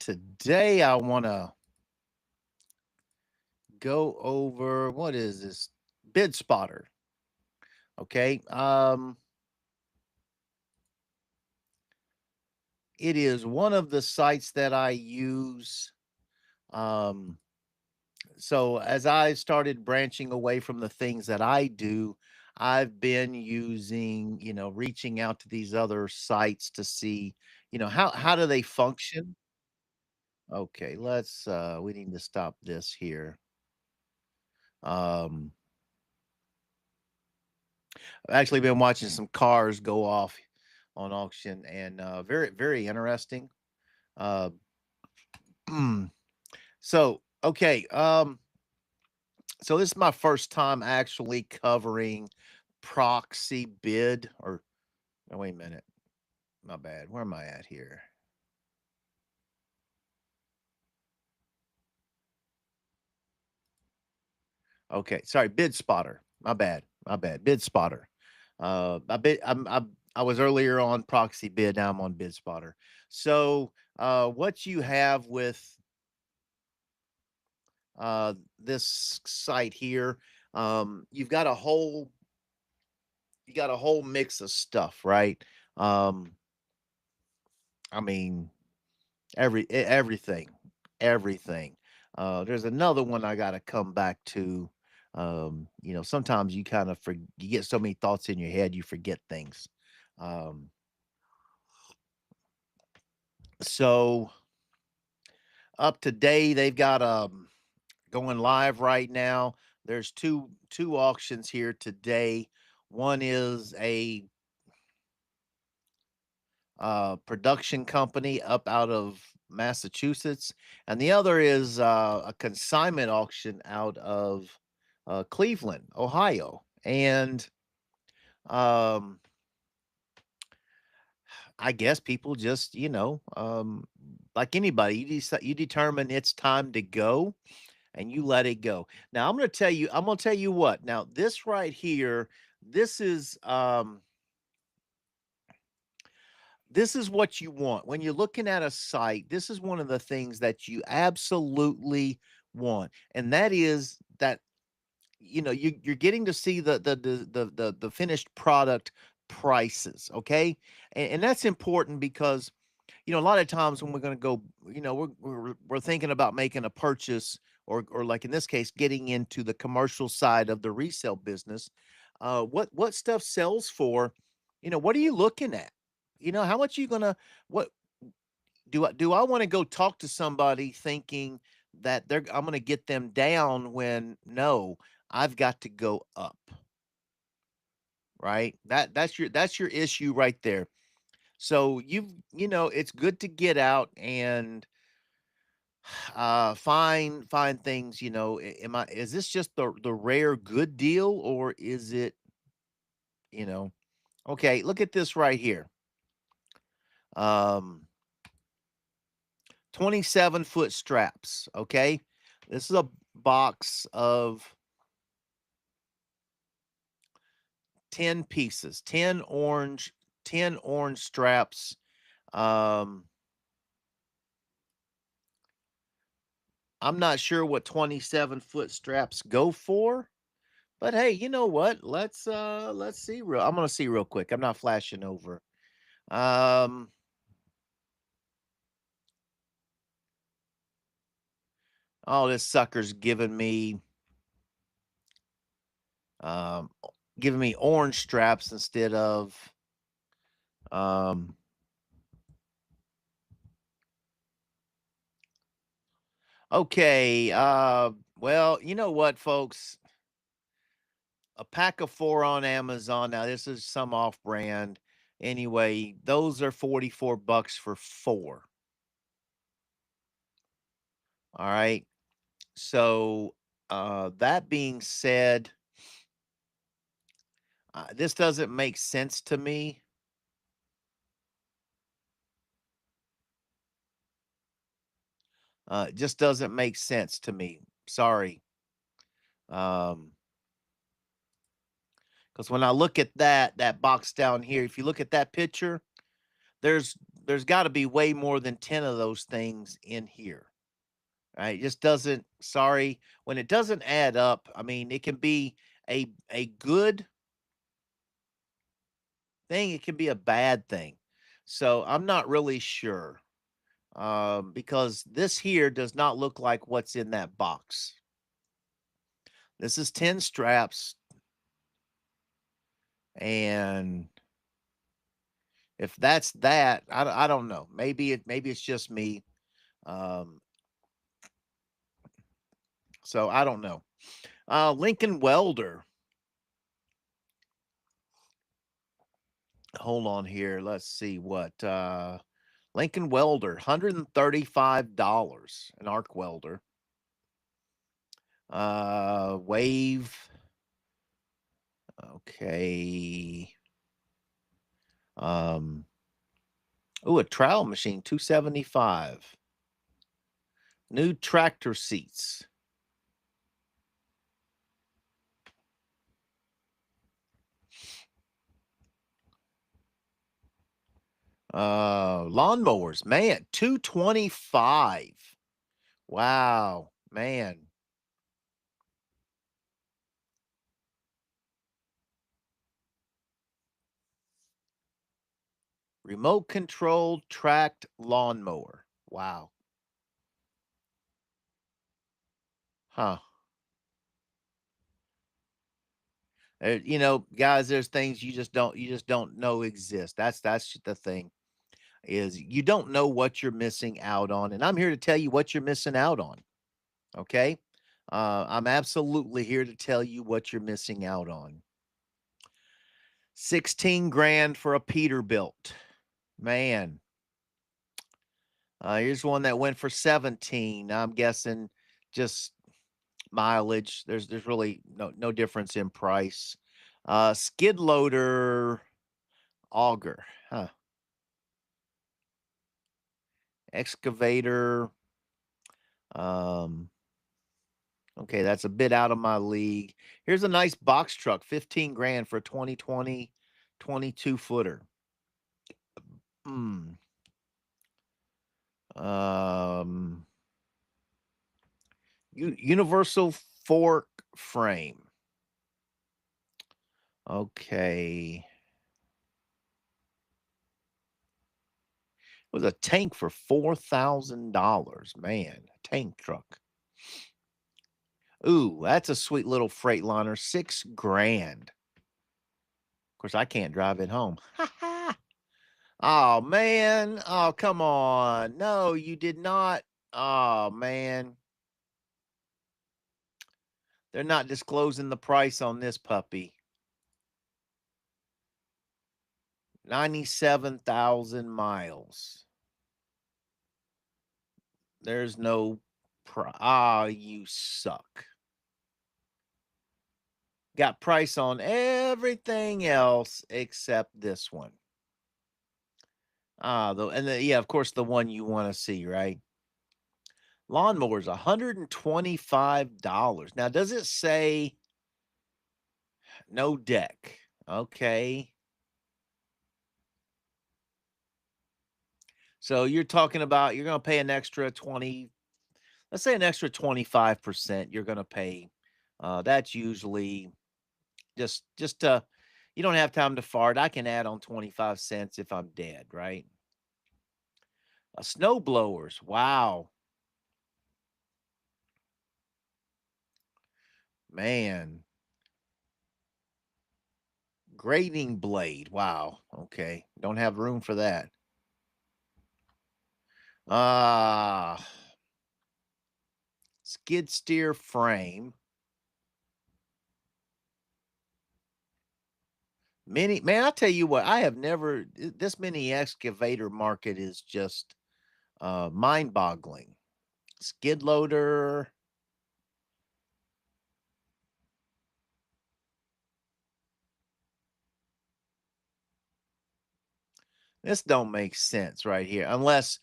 Today I want to go over what is this bid spotter. Okay. It is one of the sites that I use. Um, so as I started branching away from the things that I do, I've been using, reaching out to these other sites to see, how do they function? Okay, we need to stop this here. Um I've actually been watching some cars go off on auction and very, very interesting. Uh, okay. So this is my first time actually covering proxy bid or no, wait a minute. My bad. Where am I at here? Okay. Sorry. Bid spotter. My bad. My bad. Bid spotter. I was earlier on proxy bid. Now I'm on bid spotter. So, what you have with this site here. You've got a whole mix of stuff, right? Um, I mean, everything, everything. There's another one I got to come back to. Sometimes you get so many thoughts in your head, you forget things. Um, so up today, they've got going live right now. There's two auctions here today. One is a production company up out of Massachusetts, and the other is a consignment auction out of Cleveland, Ohio. And um, I guess people just, like anybody, you determine it's time to go and you let it go. Now I'm going to tell you what. Now this right here, this is um this is what you want. When you're looking at a site, this is one of the things that you absolutely want. And that is that you're getting to see the finished product prices, okay? And that's important because a lot of times when we're going to go, we're thinking about making a purchase or like in this case getting into the commercial side of the resale business. What stuff sells for, what are you looking at? How much are you going to what do I want to go talk to somebody thinking that I'm going to get them down when no, I've got to go up, right? That's your issue right there. So it's good to get out and find things, is this just the rare good deal or is it, you know, okay, look at this right here. Um 27-foot straps, okay? This is a box of 10 pieces, 10 orange straps. Um, I'm not sure what 27-foot straps go for, but hey, you know what? Let's see I'm gonna see real quick. I'm not flashing over. Um, oh, this sucker's um giving me orange straps instead of um okay. Well, you know what, folks? A pack of 4 on Amazon. Now this is some off brand. Anyway, those are 44 bucks for 4. All right. So, that being said, this doesn't make sense to me. It just doesn't make sense to me. Sorry. Um, because when I look at that box down here, if you look at that picture, there's there's got to be way more than 10 of those things in here. Right? It just doesn't, sorry, when it doesn't add up, I mean, it can be a good thing, it can be a bad thing. So I'm not really sure. Because this here does not look like what's in that box. This is 10 straps, and if that's that, I don't know. Maybe it's just me. Um, so I don't know. Lincoln Welder. Hold on here. Let's see what Lincoln Welder, $135, an arc welder. Wave. Okay. Um, oh, a trowel machine, 275. New tractor seats. Lawnmowers, man, 225. Wow, man. Remote controlled tracked lawnmower. Wow. Huh. Guys, there's things you just don't know exist. That's the thing, is you don't know what you're missing out on, and I'm here to tell you what you're missing out on. Okay? I'm absolutely here to tell you what you're missing out on. 16 grand for a Peterbilt. Man, here's one that went for 17. I'm guessing just mileage. There's really no difference in price. Skid loader auger. Huh. Excavator. Um, okay, that's a bit out of my league. Here's a nice box truck, 15 grand for a 2020 22 footer. Hmm. Um, universal fork frame. Okay. It was a tank for $4,000. Man, tank truck. Ooh, that's a sweet little Freightliner, 6 grand. Of course, I can't drive it home. Oh, man. Oh, come on. No, you did not. Oh, man. They're not disclosing the price on this puppy. 97,000 miles. There's no you suck. Got price on everything else except this one. Yeah, of course, the one you want to see, right? Lawnmowers, $125. Now, does it say no deck? Okay. So you're talking about you're going to pay an extra 20, let's say an extra 25% you're going to pay. That's usually just you don't have time to fart. I can add on 25 cents if I'm dead, right? Snow blowers. Wow. Man. Grading blade. Wow. Okay. Don't have room for that. Ah, skid steer frame. Mini man, I tell you what, I have never this mini excavator market is just mind-boggling. Skid loader. This don't make sense right here unless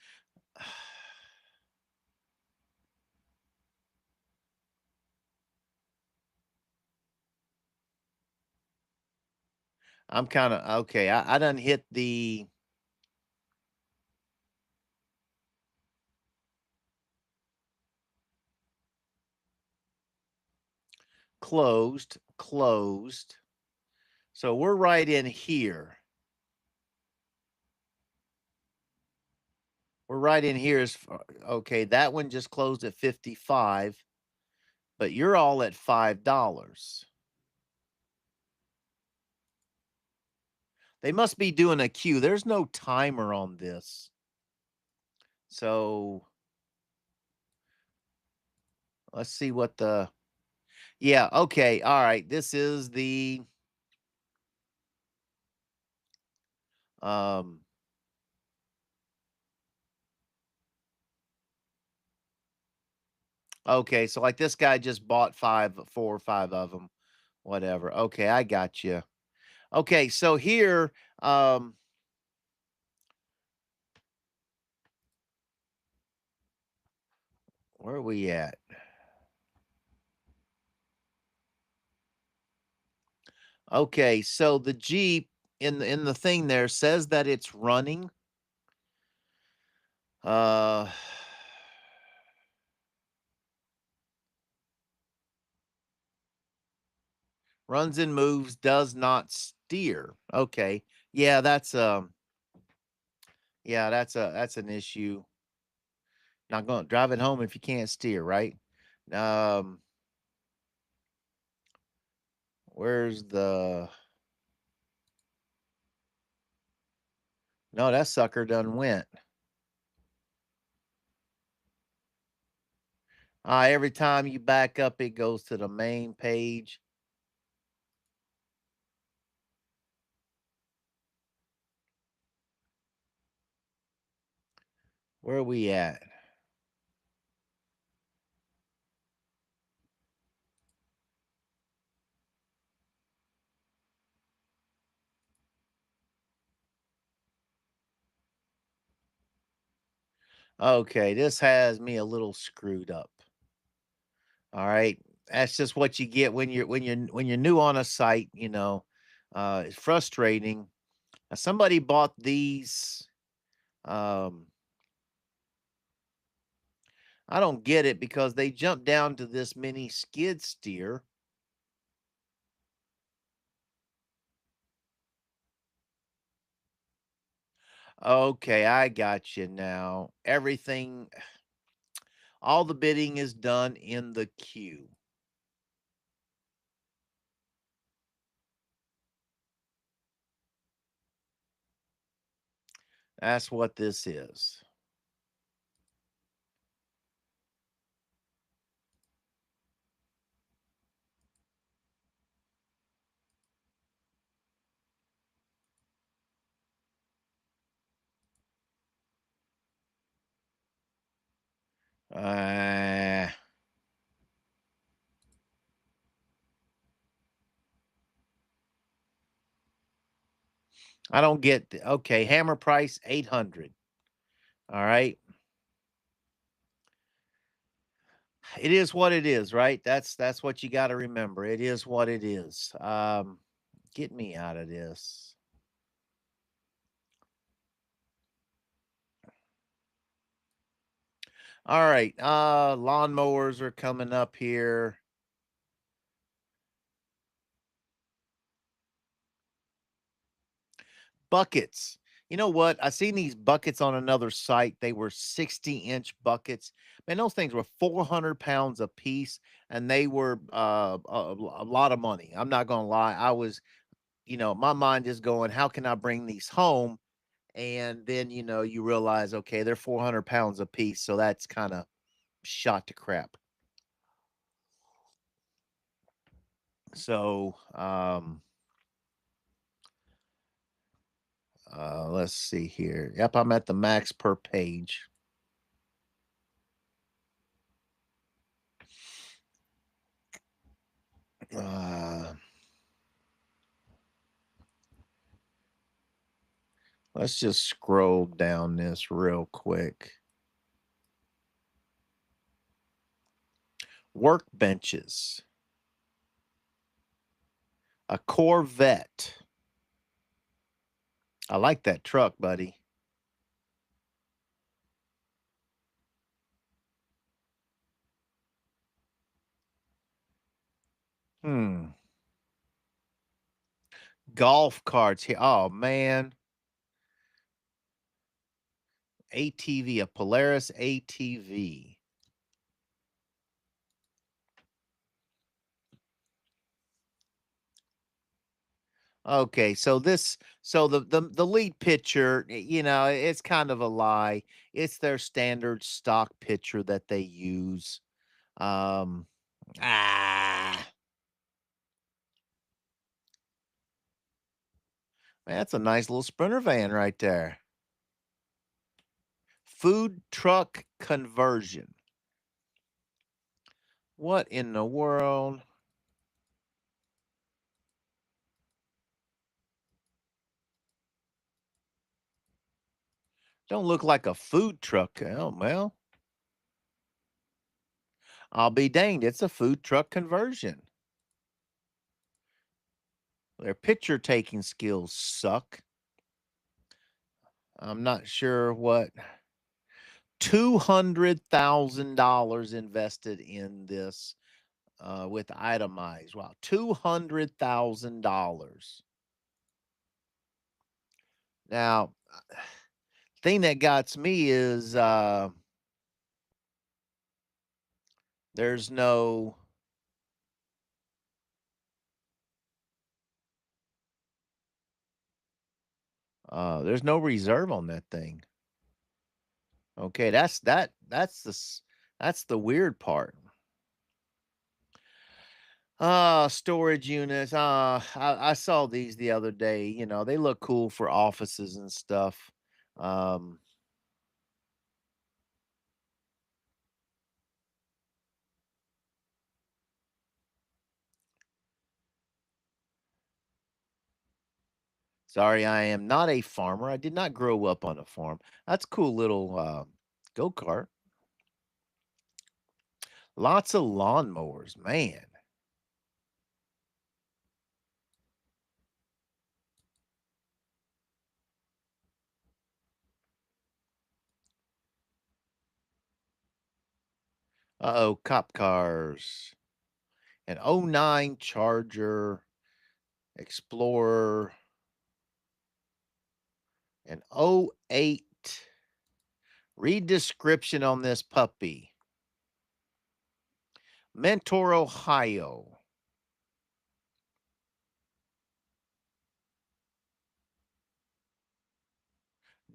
I'm kind of okay. I done hit the closed, closed. So we're right in here. We're right in here. Okay, that one just closed at 55, but you're all at $5. They must be doing a queue. There's no timer on this. So let's see what the yeah, okay. All right. This is the um okay, so like this guy just bought 4 or 5 of them. Whatever. Okay, I got you. Okay, so here where are we at? Okay, so the Jeep in the thing there says that it's running. Uh runs and moves, does not steer. Okay. Yeah, that's an issue. Not going to drive it home if you can't steer, right? Um where's the no, that sucker done went. Every time you back up, it goes to the main page. Where are we at? Okay, this has me a little screwed up. All right. That's just what you get when you're new on a site, you know. It's frustrating. Somebody bought these um I don't get it because they jumped down to this mini skid steer. Okay, I got you now. Everything all the bidding is done in the queue. That's what this is. Uh, I don't get okay, hammer price 800. All right. It is what it is, right? That's what you got to remember. It is what it is. Get me out of this. All right. Lawnmowers are coming up here. Buckets. You know what? I seen these buckets on another site. They were 60-inch buckets. Man, those things were 400 pounds a piece, and they were a lot of money. I'm not gonna lie. I was, my mind is going, how can I bring these home? And then you realize, okay, they're 400 pounds a piece, so that's kind of shot to crap. So let's see here. Yep, I'm at the max per page. Uh, let's just scroll down this real quick. Workbenches. A Corvette. I like that truck, buddy. Hmm. Golf carts here. Oh man. ATV, a Polaris ATV. Okay, so the lead picture, it's kind of a lie. It's their standard stock picture that they use. Um, ah, that's a nice little Sprinter van right there. Food truck conversion. What in the world? Don't look like a food truck. Oh, well, I'll be danged. It's a food truck conversion. Their picture taking skills suck. I'm not sure what $200,000 invested in this with itemized. Wow, $200,000. Now, thing that got me is there's no there's no reserve on that thing. Okay, that's the weird part. Storage units. I saw these the other day. They look cool for offices and stuff. Um, Sorry, I am not a farmer. I did not grow up on a farm. That's a cool little go kart. Lots of lawnmowers, man. Uh-oh, cop cars. An '09 Charger, Explorer, an '08. Read description on this puppy. Mentor, Ohio.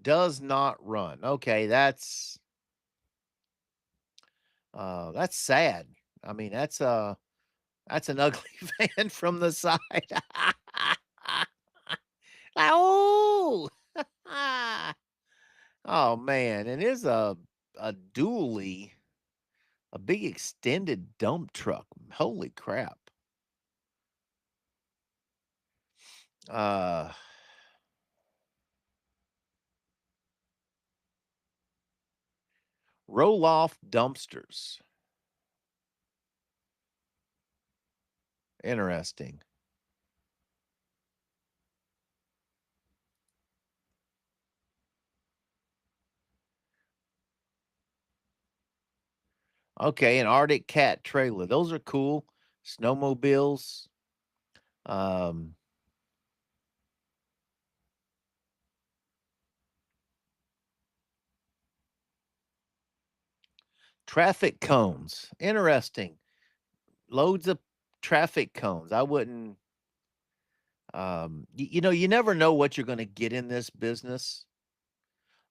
Does not run. Okay, that's sad. I mean, that's an ugly van from the side. Oh. Oh, man, it is a dually, a big extended dump truck. Holy crap. Uh, Roll-off dumpsters. Interesting. Okay, an Arctic Cat trailer. Those are cool. Snowmobiles. Um, Traffic cones. Interesting. Loads of traffic cones. I wouldn't you never know what you're gonna get in this business.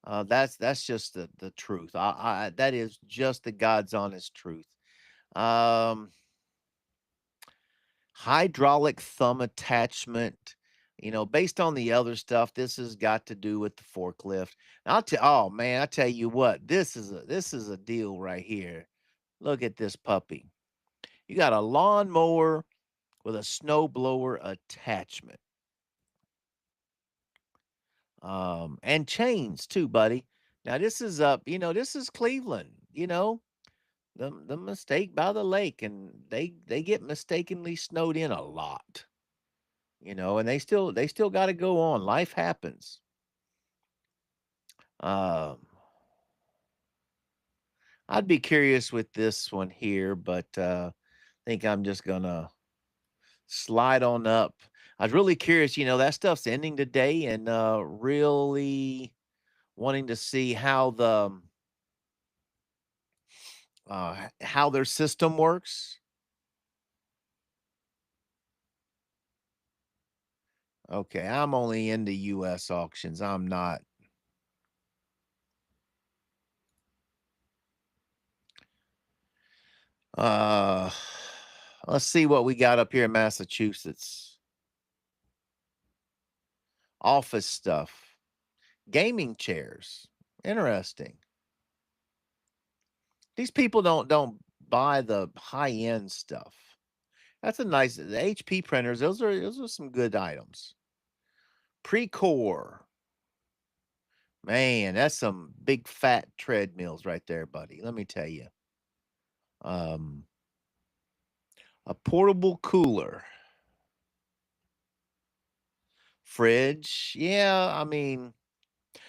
That's just the truth. That is just the God's honest truth. Um, Hydraulic thumb attachment. Based on the other stuff, this has got to do with the forklift. And oh man, I tell you what, this is a deal right here. Look at this puppy. You got a lawnmower with a snowblower attachment. And chains too, buddy. Now this is this is Cleveland, the mistake by the lake, and they get mistakenly snowed in a lot, and they still got to go on. Life happens. Um, I'd be curious with this one here, but think I'm just gonna slide on up. I was really curious, that stuff's ending today and really wanting to see how their system works. Okay, I'm only into US auctions. I'm not. Uh let's see what we got up here in Massachusetts. Office stuff. Gaming chairs. Interesting. These people don't buy the high-end stuff. That's a nice the HP printers, those are some good items. Precore. Man, that's some big fat treadmills right there, buddy. Let me tell you. Um, a portable cooler, fridge. Yeah, I mean,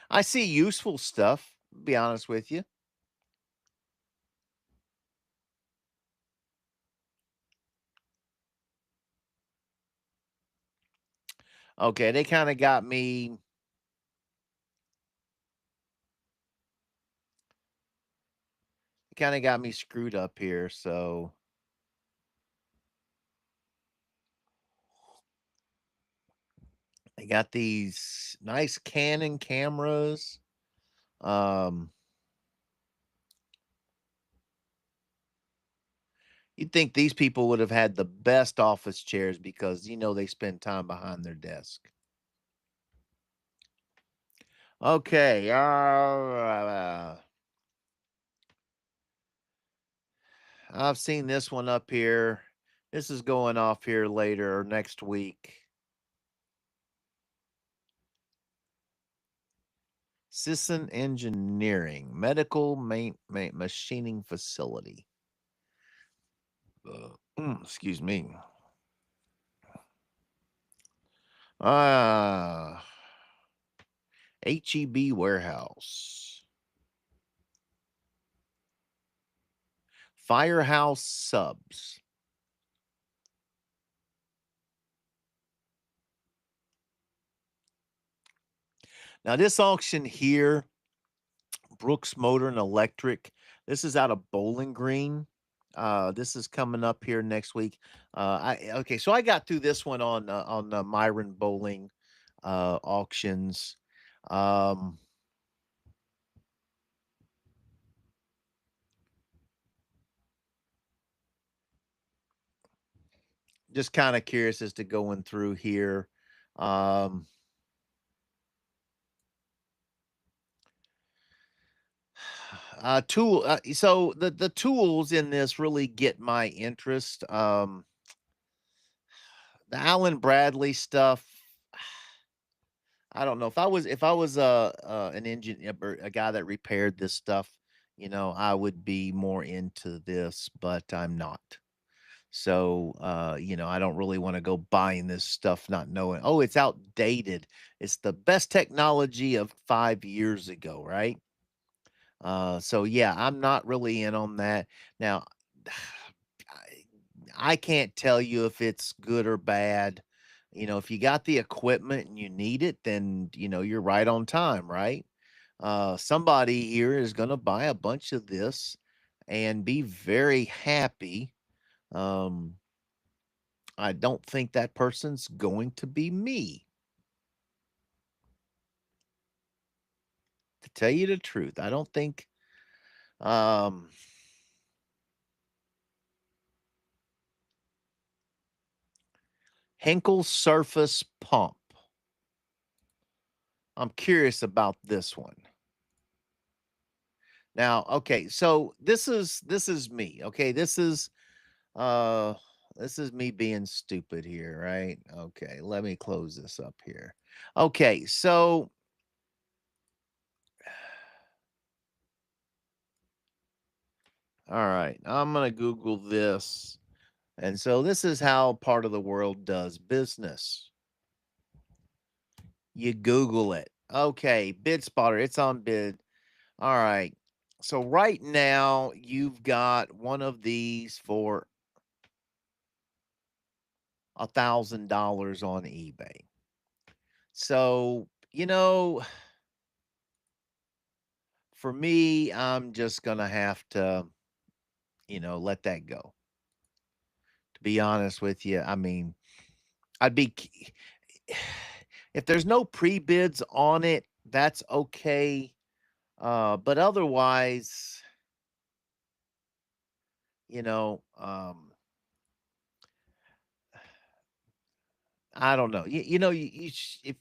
I see useful stuff, be honest with you. Okay, they kind of got me screwed up here. So they got these nice Canon cameras. Um, you'd think these people would have had the best office chairs because they spend time behind their desk. Okay, I've seen this one up here. This is going off here later or next week. Sisson Engineering Medical Machining Facility. Excuse me. Ah, HEB Warehouse. Firehouse Subs. Now, this auction here, Brooks Motor and Electric, this is out of Bowling Green. This is coming up here next week. So I got through this one on Myron Bowling auctions. Um, just kind of curious as to going through here. Um, so the tools in this really get my interest. The Allen Bradley stuff. I don't know if I was an engineer or a guy that repaired this stuff, I would be more into this, but I'm not. So I don't really want to go buying this stuff not knowing, oh, it's outdated. It's the best technology of 5 years ago, right? So yeah, I'm not really in on that. Now, I can't tell you if it's good or bad. If you got the equipment and you need it, then you're right on time, right? Somebody here is going to buy a bunch of this and be very happy. Um, I don't think that person's going to be me, to tell you the truth. I don't think. Um, Henkel Surface Pump. I'm curious about this one. Now, okay, so this is me. Okay, uh this is me being stupid here, right? Okay, let me close this up here. Okay, so all right, I'm going to Google this. And so this is how part of the world does business. You Google it. Okay, Bid Spotter, it's on bid. All right. So right now you've got one of these for $1,000 on eBay. So, you know, for me, I'm just gonna have to, let that go. To be honest with you, I mean, I'd be if there's no pre-bids on it, that's okay. But otherwise, you know, um, I don't know. If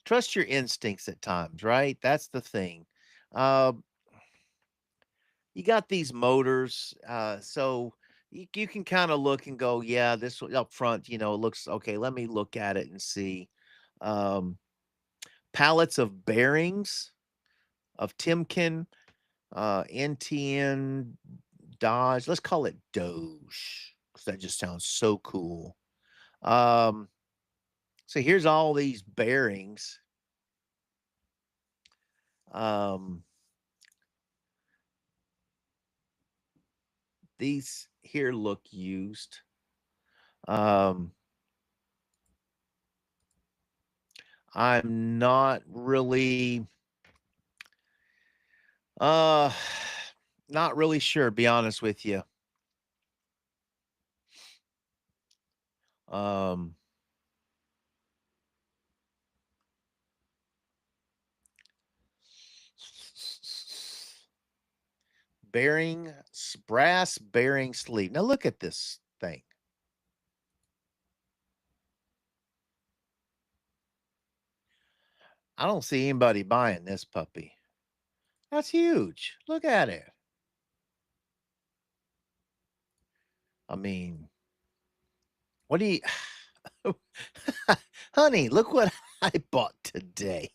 trust your instincts at times, right? That's the thing. Um, you got these motors, so you can kind of look and go, yeah, this up front, it looks okay. Let me look at it and see. Um, Pallets of bearings of Timken, NTN, Dodge. Let's call it Doge because that just sounds so cool. Um, so here's all these bearings. Um, these here look used. Um, I'm not really uh not really sure, be honest with you. Um brass bearing sleeve. Now look at this thing. I don't see anybody buying this puppy. That's huge. Look at it. I mean, what do you honey, look what I bought today.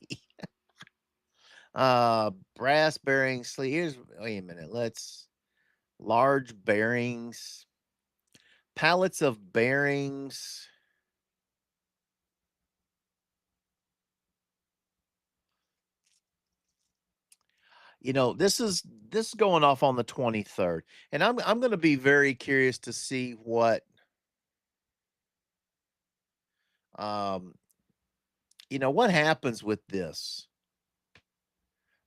Brass bearing sleeve. Here's wait a minute. Let's large bearings, pallets of bearings. This is going off on the 23rd, and I'm going to be very curious to see um what happens with this.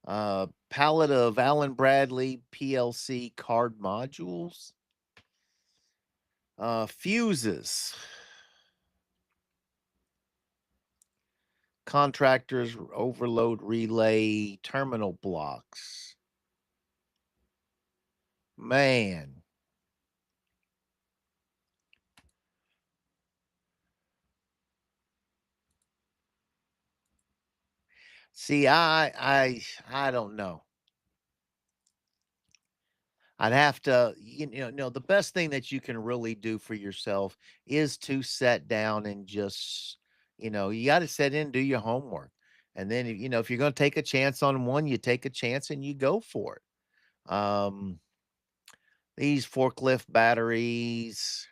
Palette of Allen Bradley PLC card modules, fuses, contractors overload relay terminal blocks. Man, see, I don't know. I'd have to, the best thing that you can really do for yourself is to set down and just, you got to set in, do your homework. And then, if you're going to take a chance on one, you take a chance and you go for it. These forklift batteries,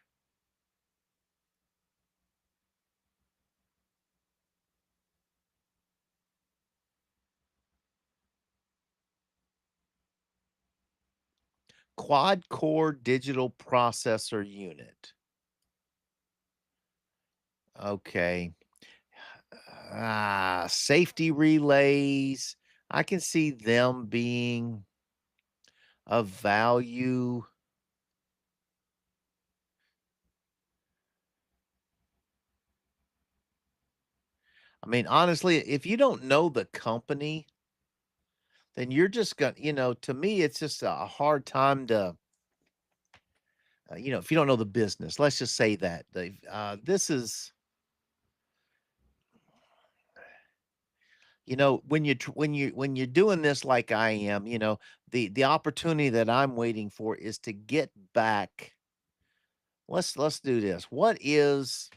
quad core digital processor unit. Okay. Safety relays. I can see them being of value. I mean, honestly, if you don't know the company, then you're just gonna, to me, it's just a hard time to, if you don't know the business, let's just say that. This is, when you're doing this like I am, the opportunity that I'm waiting for is to get back. Let's do this. What is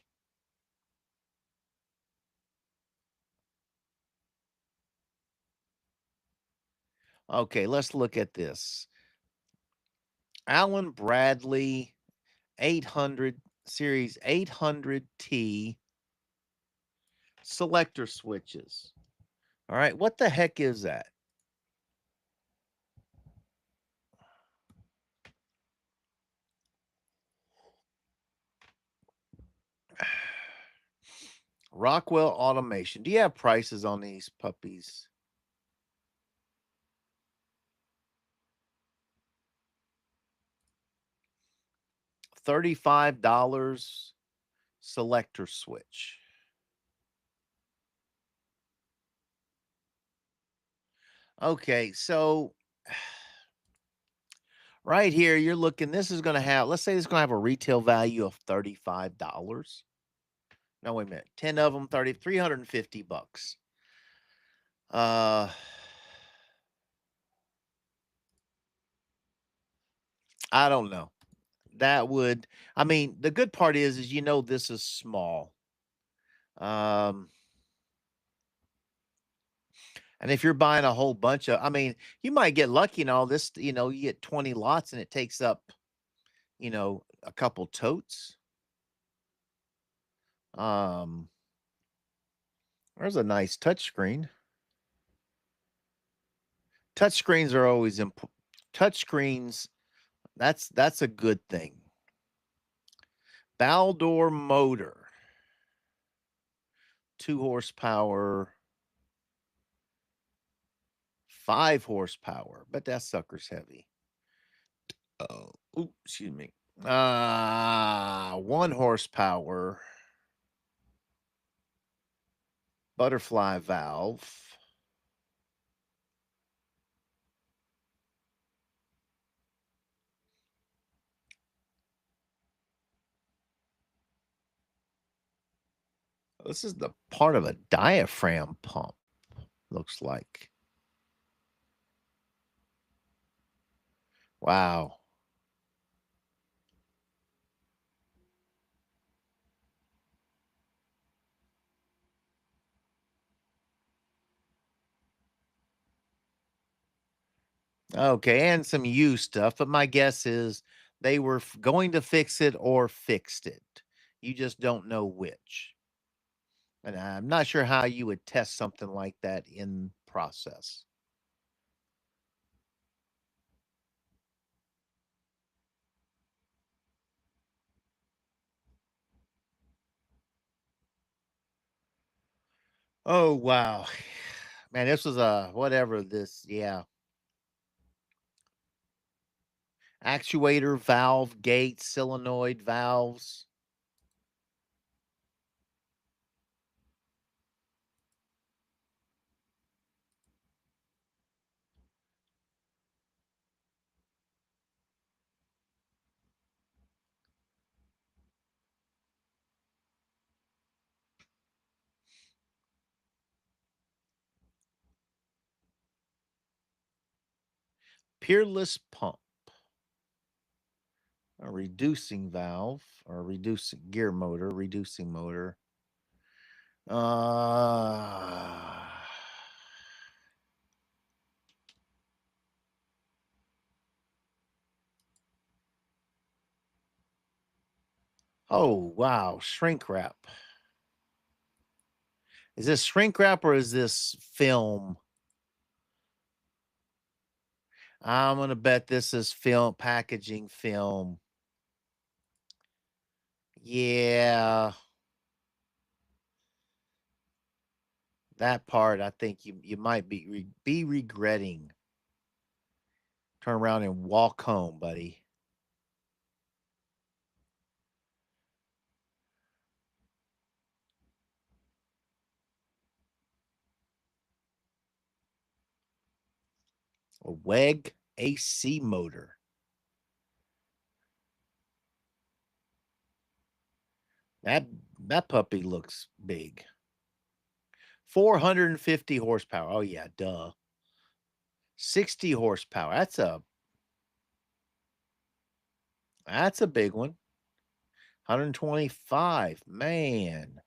okay? Let's look at this. Allen Bradley 800 series 800T selector switches. All right, what the heck is that? Rockwell Automation. Do you have prices on these puppies? $35 selector switch. Okay, so right here, you're looking, this is going to have, let's say this is going to have a retail value of $35. No, wait a minute. 10 of them, 30, 350 bucks. Uh, I don't know. That would, I mean, the good part is this is small. Um, and if you're buying a whole bunch of, I mean, you might get lucky and all this, you get 20 lots and it takes up, a couple totes. Um, there's a nice touchscreen. Touchscreens are always important. Touchscreens, that's a good thing. Baldor motor, 2 horsepower, 5 horsepower, but that sucker's heavy. Oh, excuse me. 1 horsepower, butterfly valve. This is the part of a diaphragm pump, looks like. Wow. Okay, and some used stuff, but my guess is they were going to fix it or fixed it. You just don't know which. And I'm not sure how you would test something like that in process. Oh, wow. Man, this was a whatever this, yeah. Actuator, valve, gate, solenoid valves. Peerless pump. A reducing valve or reducing gear motor, reducing motor. Uh oh wow, shrink wrap. Is this shrink wrap or is this film? I'm gonna bet this is film packaging film. Yeah, that part I think you might be regretting. Turn around and walk home, buddy. A WEG AC motor. That that puppy looks big. 450 horsepower. Oh yeah, duh. 60 horsepower. That's a big one. 125. Man.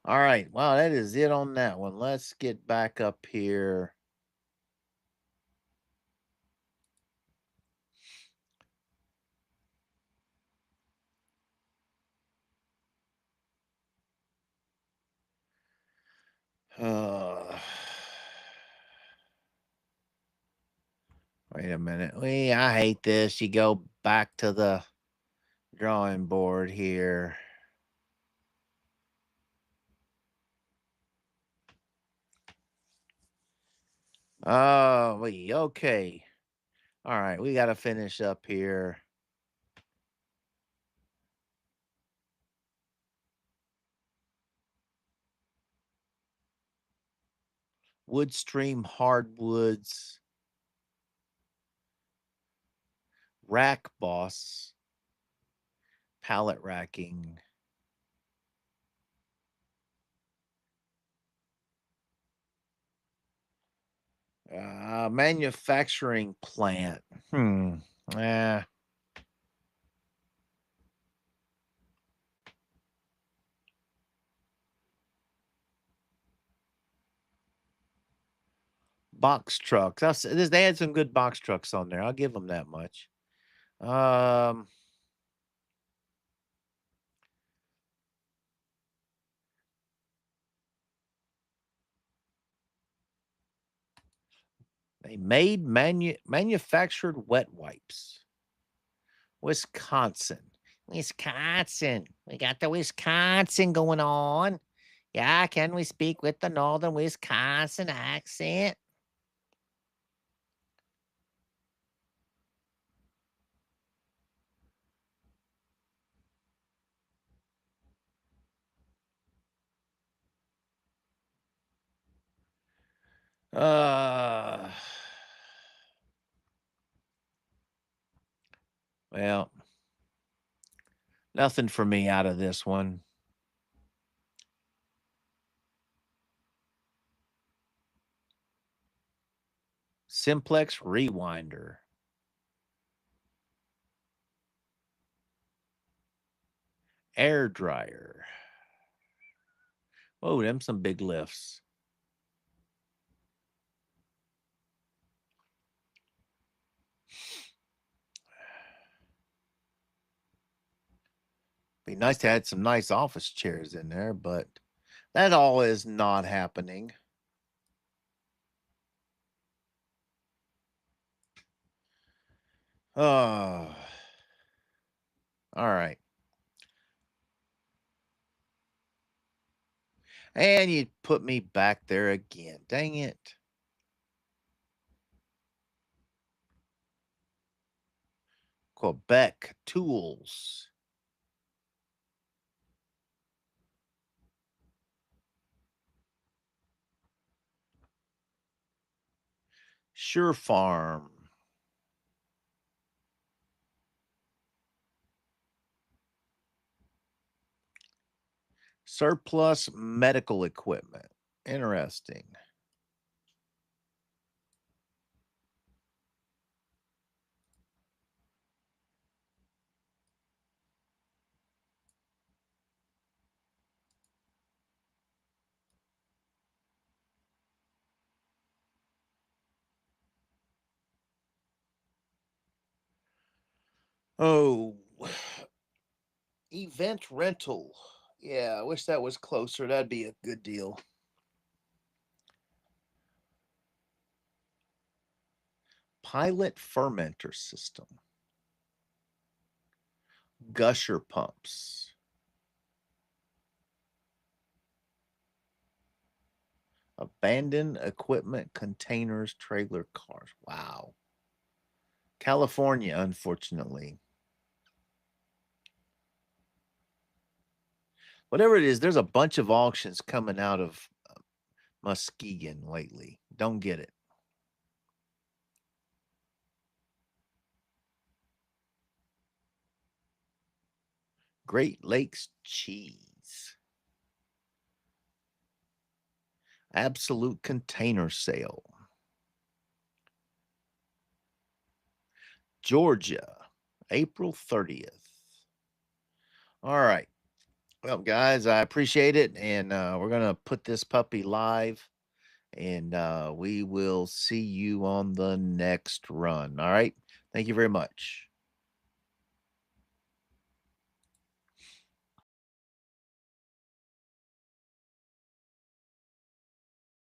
All right. Wow, that is it on that one. Let's get back up here. Uh, Wait a minute. I hate this. You go back to the drawing board here. Oh, okay. All right, we got to finish up here. Woodstream hardwoods, rack boss, pallet racking. Manufacturing plant. Eh. Box trucks. They had some good box trucks on there. I'll give them that much. Um, they made manufactured wet wipes. Wisconsin. Wisconsin. We got the Wisconsin going on. Yeah, can we speak with the northern Wisconsin accent? Uh, well, nothing for me out of this one. Simplex rewinder. Air dryer. Oh, them some big lifts. Be nice to add some nice office chairs in there, but that all is not happening. Oh, all right. And you put me back there again. Dang it. Quebec tools. Sure Farm. Surplus medical equipment. Interesting. Oh, event rental. Yeah, I wish that was closer. That'd be a good deal. Pilot fermenter system. Gusher pumps. Abandoned equipment containers, trailer cars. Wow. California, unfortunately. Whatever it is, there's a bunch of auctions coming out of Muskegon lately. Don't get it. Great Lakes cheese. Absolute container sale. Georgia, April 30th. All right. Well, guys, I appreciate it. And we're going to put this puppy live. And we will see you on the next run. All right. Thank you very much.